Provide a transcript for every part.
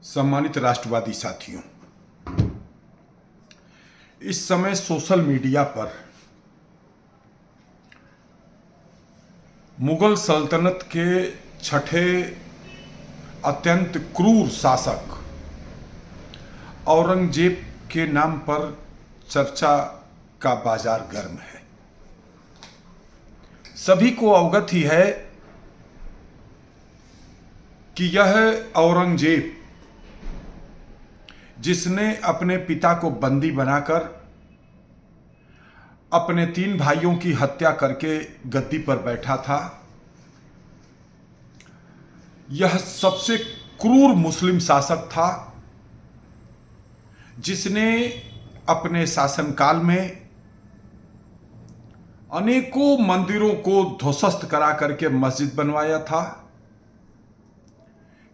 सम्मानित राष्ट्रवादी साथियों, इस समय सोशल मीडिया पर मुगल सल्तनत के छठे अत्यंत क्रूर शासक औरंगजेब के नाम पर चर्चा का बाजार गर्म है। सभी को अवगत ही है कि यह औरंगजेब, जिसने अपने पिता को बंदी बनाकर अपने 3 भाइयों की हत्या करके गद्दी पर बैठा था, यह सबसे क्रूर मुस्लिम शासक था जिसने अपने शासनकाल में अनेकों मंदिरों को ध्वस्त करा करके मस्जिद बनवाया था।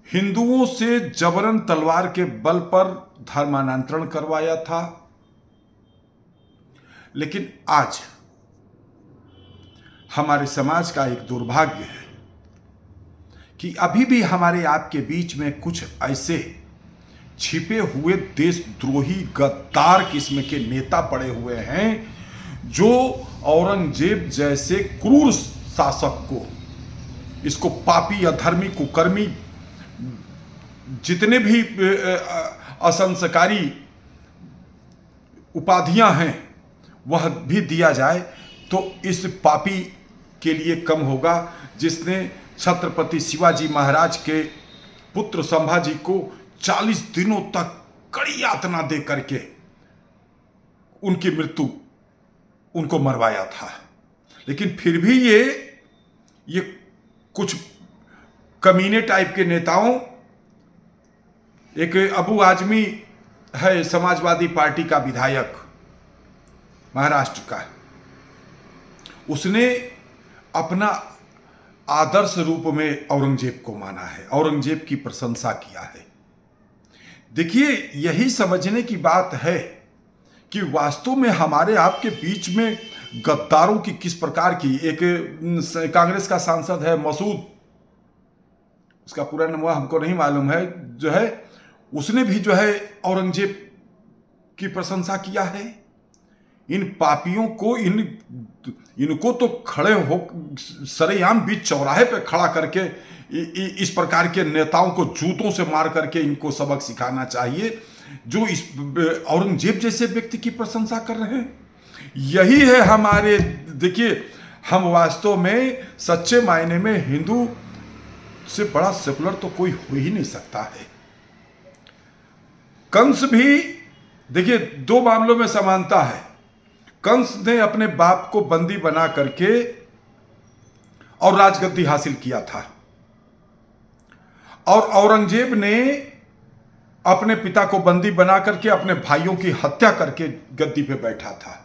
हिंदुओं से जबरन तलवार के बल पर धर्मांतरण करवाया था। लेकिन आज हमारे समाज का एक दुर्भाग्य है कि अभी भी हमारे आपके बीच में कुछ ऐसे छिपे हुए देशद्रोही गद्दार किस्म के नेता पड़े हुए हैं जो औरंगजेब जैसे क्रूर शासक को, इसको पापी, अधर्मी, कुकर्मी, जितने भी असंस्कारी उपाधियां हैं वह भी दिया जाए तो इस पापी के लिए कम होगा जिसने छत्रपति शिवाजी महाराज के पुत्र संभाजी को 40 दिनों तक कड़ी यातना दे करके उनको मरवाया था। लेकिन फिर भी ये कुछ कमीने टाइप के नेताओं, एक अबू आजमी है समाजवादी पार्टी का विधायक महाराष्ट्र का, उसने अपना आदर्श रूप में औरंगजेब को माना है, औरंगजेब की प्रशंसा किया है। देखिए, यही समझने की बात है कि वास्तव में हमारे आपके बीच में गद्दारों की किस प्रकार की, एक कांग्रेस का सांसद है मसूद, उसका पूरा नाम हमको नहीं मालूम है, जो है उसने भी जो है औरंगजेब की प्रशंसा किया है। इन पापियों को, इनको तो खड़े हो सरेआम बीच चौराहे पे खड़ा करके इस प्रकार के नेताओं को जूतों से मार करके इनको सबक सिखाना चाहिए जो इस औरंगजेब जैसे व्यक्ति की प्रशंसा कर रहे हैं। यही है हमारे, देखिए, हम वास्तव में सच्चे मायने में हिंदू से बड़ा सेकुलर तो कोई हो ही नहीं सकता है। कंस भी, देखिए, 2 मामलों में समानता है। कंस ने अपने बाप को बंदी बना करके और राजगद्दी हासिल किया था, और औरंगजेब ने अपने पिता को बंदी बना करके अपने भाइयों की हत्या करके गद्दी पे बैठा था।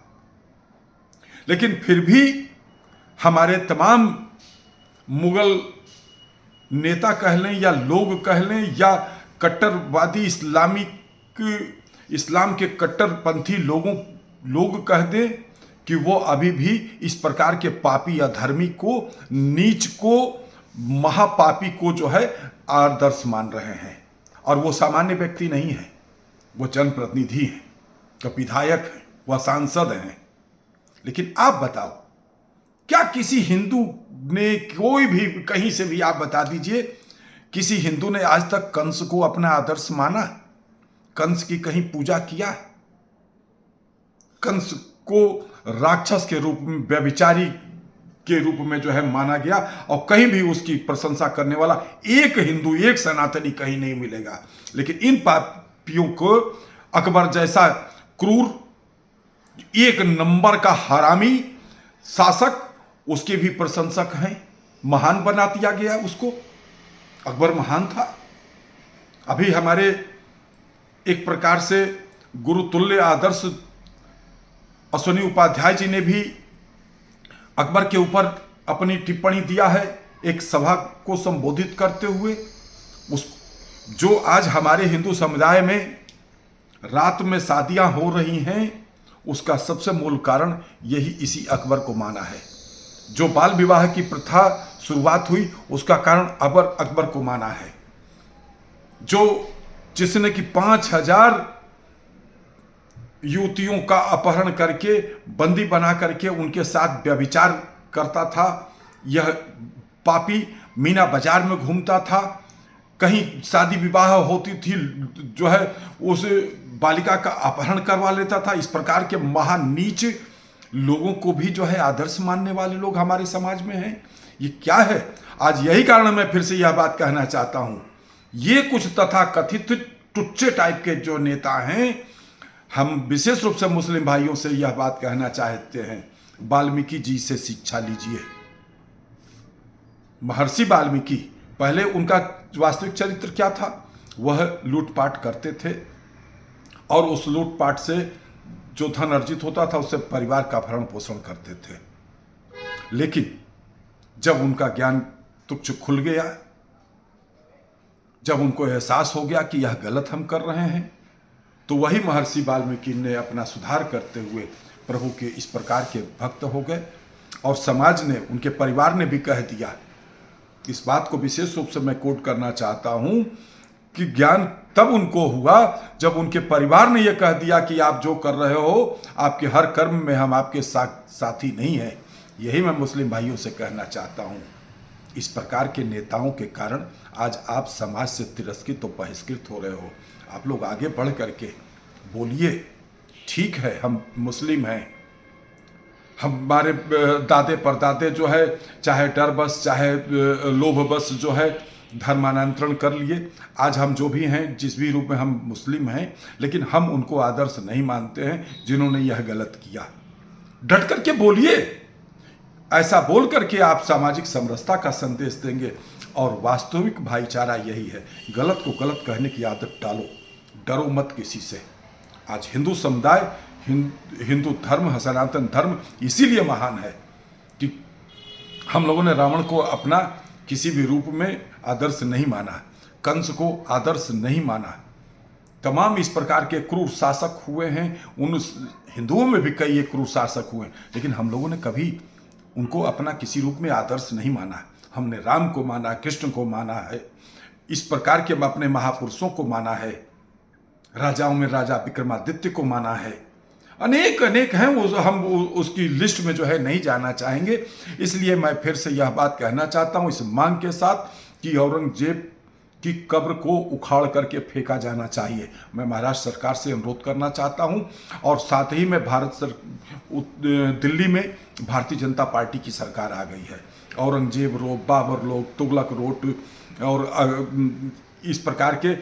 लेकिन फिर भी हमारे तमाम मुगल नेता कह लें या लोग कह लें या कट्टरवादी इस्लाम के कट्टरपंथी लोग कह दें कि वो अभी भी इस प्रकार के पापी, अधर्मी को, नीच को, महापापी को जो है आदर्श मान रहे हैं। और वो सामान्य व्यक्ति नहीं है, वो जनप्रतिनिधि हैं, वो विधायक हैं, वह सांसद हैं। लेकिन आप बताओ, क्या किसी हिंदू ने, कोई भी कहीं से भी आप बता दीजिए, किसी हिंदू ने आज तक कंस को अपना आदर्श माना? कंस की कहीं पूजा किया? कंस को राक्षस के रूप में, व्यभिचारी के रूप में जो है माना गया, और कहीं भी उसकी प्रशंसा करने वाला एक हिंदू, एक सनातनी कहीं नहीं मिलेगा। लेकिन इन पापियों को अकबर जैसा क्रूर, 1 नंबर का हरामी शासक, उसके भी प्रशंसक हैं, महान बना दिया गया उसको। अकबर महान था। अभी हमारे एक प्रकार से गुरुतुल्य आदर्श अश्विनी उपाध्याय जी ने भी अकबर के ऊपर अपनी टिप्पणी दिया है, एक सभा को संबोधित करते हुए। जो आज हमारे हिंदू समुदाय में रात में शादियां हो रही हैं, उसका सबसे मूल कारण यही इसी अकबर को माना है। जो बाल विवाह की प्रथा शुरुआत हुई, उसका कारण अकबर को माना है। जो जिसने कि 5,000 युवतियों का अपहरण करके बंदी बना करके उनके साथ व्यभिचार करता था। यह पापी मीना बाजार में घूमता था, कहीं शादी विवाह होती थी जो है उस बालिका का अपहरण करवा लेता था। इस प्रकार के महान नीच लोगों को भी जो है आदर्श मानने वाले लोग हमारे समाज में हैं। ये क्या है? आज यही कारण मैं फिर से यह बात कहना चाहता हूं, ये कुछ तथाकथित टुच्चे टाइप के जो नेता हैं, हम विशेष रूप से मुस्लिम भाइयों से यह बात कहना चाहते हैं, वाल्मीकि जी से शिक्षा लीजिए। महर्षि वाल्मीकि, पहले उनका वास्तविक चरित्र क्या था? वह लूटपाट करते थे और उस लूटपाट से जो धन अर्जित होता था उससे परिवार का भरण पोषण करते थे। लेकिन जब उनका ज्ञान तुच्छ खुल गया, जब उनको एहसास हो गया कि यह गलत हम कर रहे हैं, तो वही महर्षि वाल्मीकि ने अपना सुधार करते हुए प्रभु के इस प्रकार के भक्त हो गए। और समाज ने, उनके परिवार ने भी कह दिया, इस बात को विशेष रूप से मैं कोट करना चाहता हूं कि ज्ञान तब उनको हुआ जब उनके परिवार ने यह कह दिया कि आप जो कर रहे हो, आपके हर कर्म में हम आपके साथी नहीं हैं। यही मैं मुस्लिम भाइयों से कहना चाहता हूं। इस प्रकार के नेताओं के कारण आज आप समाज से तिरस्कृत और बहिष्कृत हो रहे हो। आप लोग आगे बढ़ करके बोलिए, ठीक है हम मुस्लिम हैं, हमारे दादे परदादे जो है चाहे डर बस चाहे लोभ बस जो है धर्मांतरण कर लिए। आज हम जो भी हैं, जिस भी रूप में हम मुस्लिम हैं, लेकिन हम उनको आदर्श नहीं मानते हैं जिन्होंने यह गलत किया। डट करके बोलिए, ऐसा बोल करके आप सामाजिक समरसता का संदेश देंगे। और वास्तविक भाईचारा यही है, गलत को गलत कहने की आदत डालो, डरो मत किसी से। आज हिंदू समुदाय, हिंदू धर्म, सनातन धर्म इसीलिए महान है कि हम लोगों ने रावण को अपना किसी भी रूप में आदर्श नहीं माना, कंस को आदर्श नहीं माना। तमाम इस प्रकार के क्रूर शासक हुए हैं, उन हिंदुओं में भी कई एक क्रूर शासक हुए, लेकिन हम लोगों ने कभी उनको अपना किसी रूप में आदर्श नहीं माना। हमने राम को माना, कृष्ण को माना है, इस प्रकार के अपने महापुरुषों को माना है, राजाओं में राजा विक्रमादित्य को माना है, अनेक अनेक हैं। वो हम उसकी लिस्ट में जो है नहीं जाना चाहेंगे। इसलिए मैं फिर से यह बात कहना चाहता हूं इस मांग के साथ कि औरंगजेब की कब्र को उखाड़ करके फेंका जाना चाहिए। मैं महाराष्ट्र सरकार से अनुरोध करना चाहता हूं। और साथ ही में दिल्ली में भारतीय जनता पार्टी की सरकार आ गई है। औरंगजेब रोड, बाबर लोग, तुगलक रोड और इस प्रकार के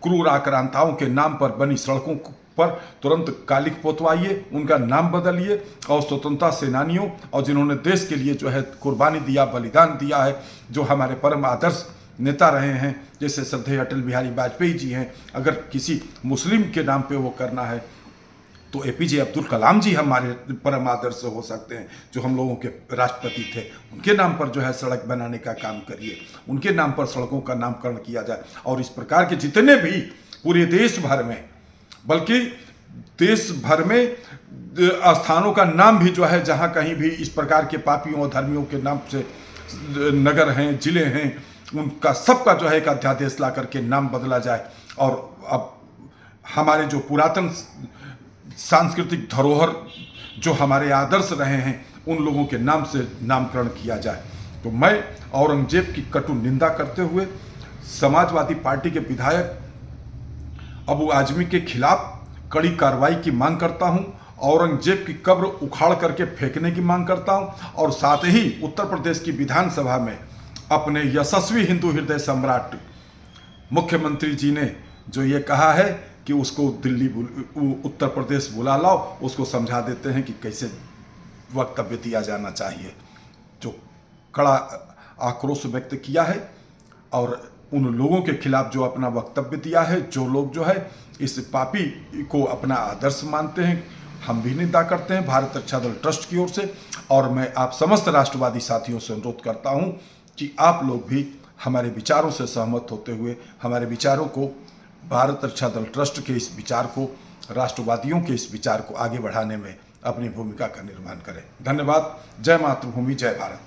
क्रूर आक्रांताओं के नाम पर बनी सड़कों पर तुरंत कालिख पोतवाइए, उनका नाम बदलिए। और स्वतंत्रता सेनानियों और जिन्होंने देश के लिए जो है कुर्बानी दिया, बलिदान दिया है, जो हमारे परम आदर्श नेता रहे हैं, जैसे श्रद्धेय अटल बिहारी वाजपेयी जी हैं, अगर किसी मुस्लिम के नाम पे वो करना है तो एपीजे अब्दुल कलाम जी हमारे परम आदर्श हो सकते हैं, जो हम लोगों के राष्ट्रपति थे। उनके नाम पर जो है सड़क बनाने का काम करिए, उनके नाम पर सड़कों का नामकरण किया जाए। और इस प्रकार के जितने भी पूरे देश भर में, बल्कि देश भर में स्थानों का नाम भी जो है जहाँ कहीं भी इस प्रकार के पापियों और धर्मियों के नाम से नगर हैं, जिले हैं, उनका सबका जो है एक अध्यादेश ला करके नाम बदला जाए। और अब हमारे जो पुरातन सांस्कृतिक धरोहर जो हमारे आदर्श रहे हैं, उन लोगों के नाम से नामकरण किया जाए। तो मैं औरंगजेब की कटु निंदा करते हुए समाजवादी पार्टी के विधायक अबू आजमी के खिलाफ कड़ी कार्रवाई की मांग करता हूं, औरंगजेब की कब्र उखाड़ करके फेंकने की मांग करता हूं। और साथ ही उत्तर प्रदेश की विधानसभा में अपने यशस्वी हिंदू हृदय सम्राट मुख्यमंत्री जी ने जो ये कहा है कि उसको दिल्ली उत्तर प्रदेश बुला लाओ, उसको समझा देते हैं कि कैसे वक्तव्य दिया जाना चाहिए। जो कड़ा आक्रोश व्यक्त किया है और उन लोगों के खिलाफ जो अपना वक्तव्य दिया है, जो लोग जो है इस पापी को अपना आदर्श मानते हैं, हम भी निंदा करते हैं भारत रक्षा दल ट्रस्ट की ओर से। और मैं आप समस्त राष्ट्रवादी साथियों से अनुरोध करता हूं कि आप लोग भी हमारे विचारों से सहमत होते हुए हमारे विचारों को, भारत रक्षा दल ट्रस्ट के इस विचार को, राष्ट्रवादियों के इस विचार को आगे बढ़ाने में अपनी भूमिका का निर्माण करें। धन्यवाद। जय मातृभूमि, जय भारत।